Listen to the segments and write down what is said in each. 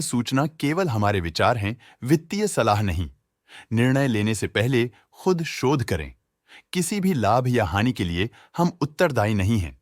सूचना केवल हमारे विचार हैं, वित्तीय सलाह नहीं। निर्णय लेने से पहले खुद शोध करें। किसी भी लाभ या हानि के लिए हम उत्तरदायी नहीं हैं।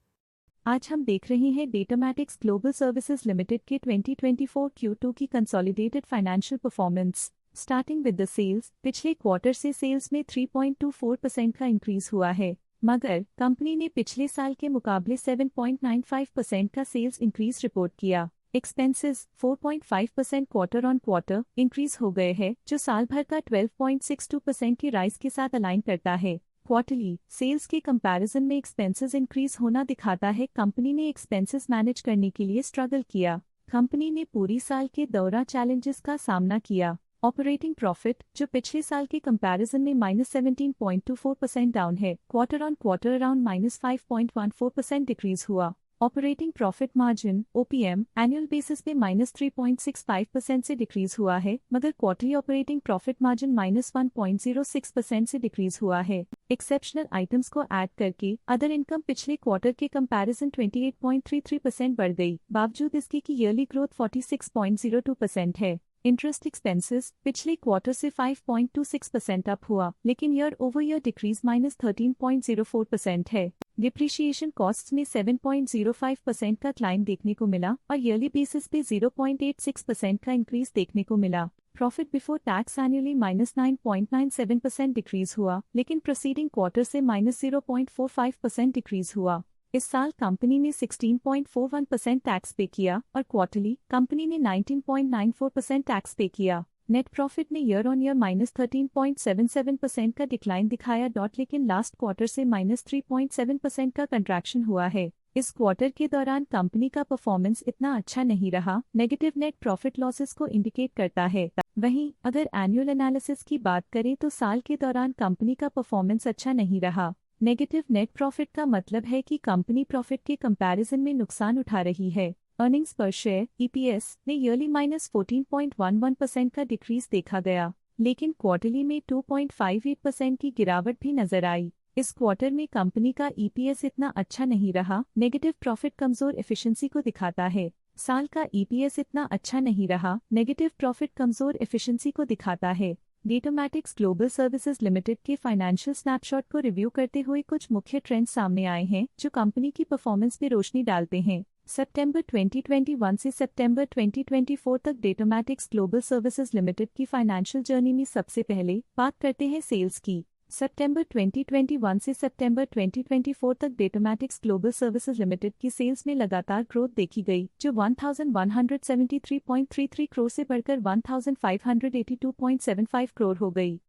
आज हम देख रहे हैं डेटामैटिक्स ग्लोबल सर्विसेज लिमिटेड के 2024 Q2 की consolidated financial performance. Starting with the sales, पिछले क्वार्टर से सेल्स में 3.24% का इंक्रीज हुआ है, मगर कंपनी ने पिछले साल के मुकाबले 7.95% का सेल्स इंक्रीज रिपोर्ट किया। Expenses 4.5% quarter on quarter increase हो गए हैं, जो साल भर का 12.62% की राइज के साथ अलाइन करता है। क्वार्टरली सेल्स के कंपैरिजन में एक्सपेंसेस इंक्रीज होना दिखाता है कंपनी ने एक्सपेंसेस मैनेज करने के लिए स्ट्रगल किया। कंपनी ने पूरी साल के दौरान चैलेंजेस का सामना किया। ऑपरेटिंग प्रॉफिट, जो पिछले साल के कंपैरिजन में -17.24% डाउन है, quarter on quarter around -5.14% decrease हुआ। Operating profit margin OPM annual basis पे -3.65% से डिक्रीज हुआ है, मगर क्वार्टरली ऑपरेटिंग प्रॉफिट मार्जिन -1.06% से डिक्रीज हुआ है। एक्सेप्शनल आइटम्स को ऐड करके अदर इनकम पिछले क्वार्टर के कंपैरिजन 28.33% बढ़ गई, बावजूद इसके कि ईयरली ग्रोथ 46.02% है। इंटरेस्ट एक्सपेंसेस पिछले क्वार्टर से 5.26% अप हुआ, लेकिन ईयर ओवर ईयर डिक्रीज -13.04% है। डिप्रिशिएशन कॉस्ट्स में 7.05% का क्लाइम देखने को मिला और ईयरली बेसिस पे 0.86% का इंक्रीज देखने को मिला। Profit before tax annually -9.97% decrease हुआ, लेकिन प्रोसीडिंग क्वार्टर से -0.45% डिक्रीज हुआ। इस साल कंपनी ने 16.41% टैक्स पे किया और क्वार्टरली कंपनी ने 19.94% टैक्स पे किया। नेट प्रॉफिट ने ईयर ऑन ईयर -13.77% का डिक्लाइन दिखाया, लेकिन लास्ट क्वार्टर से -3.7% का कंट्रैक्शन हुआ है। इस क्वार्टर के दौरान कंपनी का परफॉर्मेंस इतना अच्छा नहीं रहा, नेगेटिव नेट प्रॉफिट लॉसेस को इंडिकेट करता है। वहीं अगर एनुअल एनालिसिस की बात करें तो साल के दौरान कंपनी का परफॉर्मेंस अच्छा नहीं रहा। नेगेटिव नेट प्रॉफिट का मतलब है कि कंपनी प्रॉफिट के कंपैरिजन में नुकसान उठा रही है। अर्निंग्स पर शेयर EPS ने ईयरली -14.11% का डिक्रीज देखा गया, लेकिन क्वार्टरली में 2.58% की गिरावट भी नजर आई। इस क्वार्टर में कंपनी का EPS इतना अच्छा नहीं रहा। नेगेटिव प्रॉफिट कमजोर एफिशिएंसी को दिखाता है। साल का EPS इतना अच्छा नहीं रहा। नेगेटिव प्रॉफिट कमजोर एफिशिएंसी को दिखाता है। डेटामैटिक्स ग्लोबल सर्विसेज लिमिटेड के फाइनेंशियल स्नैपशॉट को रिव्यू करते हुए कुछ मुख्य ट्रेंड्स सामने आए हैं जो कंपनी की परफॉर्मेंस पे रोशनी डालते हैं। सितंबर 2021 से सितंबर 2024 तक डेटामैटिक्स ग्लोबल सर्विसेज लिमिटेड की फाइनेंशियल जर्नी में सबसे पहले बात करते हैं सेल्स की। सितंबर 2021 से सितंबर 2024 तक डेटामैटिक्स ग्लोबल सर्विसेज लिमिटेड की सेल्स में लगातार ग्रोथ देखी गई, जो 1173.33 करोड़ से बढ़कर 1582.75 करोड़ हो गई।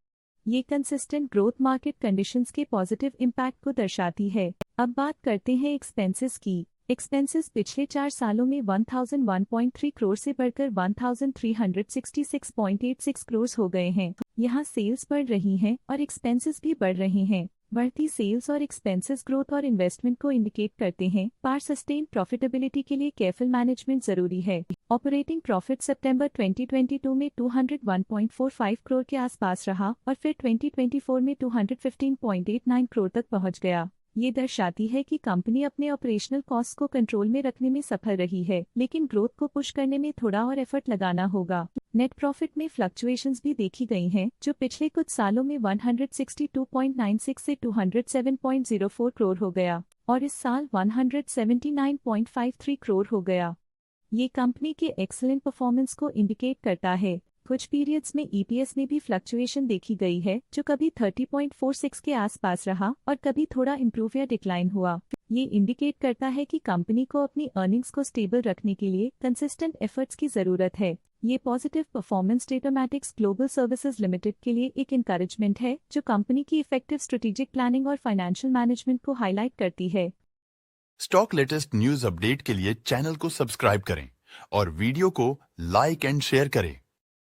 ये कंसिस्टेंट ग्रोथ मार्केट कंडीशंस के पॉजिटिव इम्पैक्ट को दर्शाती है। अब बात करते हैं एक्सपेंसेस की। एक्सपेंसेस पिछले 4 सालों में 1001.3 करोड़ से बढ़कर 1366.86 करोड़ हो गए हैं। यहाँ सेल्स बढ़ रही हैं और एक्सपेंसेस भी बढ़ रहे हैं। बढ़ती सेल्स और एक्सपेंसेस ग्रोथ और इन्वेस्टमेंट को इंडिकेट करते हैं, पर सस्टेन प्रॉफिटेबिलिटी के लिए केयरफुल मैनेजमेंट जरूरी है। ऑपरेटिंग प्रॉफिट सितंबर 2022 में 201.45 करोड़ के आसपास रहा और फिर 2024 में 215.89 करोड़ तक पहुंच गया। ये दर्शाती है कि कंपनी अपने ऑपरेशनल कॉस्ट को कंट्रोल में रखने में सफल रही है, लेकिन ग्रोथ को पुश करने में थोड़ा और एफर्ट लगाना होगा। नेट प्रॉफिट में फ्लक्चुएशंस भी देखी गई हैं, जो पिछले कुछ सालों में 162.96 से 207.04 करोड़ हो गया और इस साल 179.53 करोड़ हो गया। ये कंपनी के एक्सीलेंट परफॉर्मेंस को इंडिकेट करता है। कुछ पीरियड्स में EPS में भी फ्लक्चुएशन देखी गई है, जो कभी 30.46 के आसपास रहा और कभी थोड़ा इम्प्रूव या डिक्लाइन हुआ। ये इंडिकेट करता है कि कंपनी को अपनी अर्निंग्स को स्टेबल रखने के लिए कंसिस्टेंट एफर्ट्स की जरूरत है। ये positive performance Datamatics global services limited के लिए एक इंकरेजमेंट है, जो कंपनी की इफेक्टिव स्ट्रेटेजिक प्लानिंग और फाइनेंशियल मैनेजमेंट को हाईलाइट करती है। स्टॉक लेटेस्ट न्यूज अपडेट के लिए चैनल को सब्सक्राइब करें और वीडियो को लाइक एंड शेयर करें।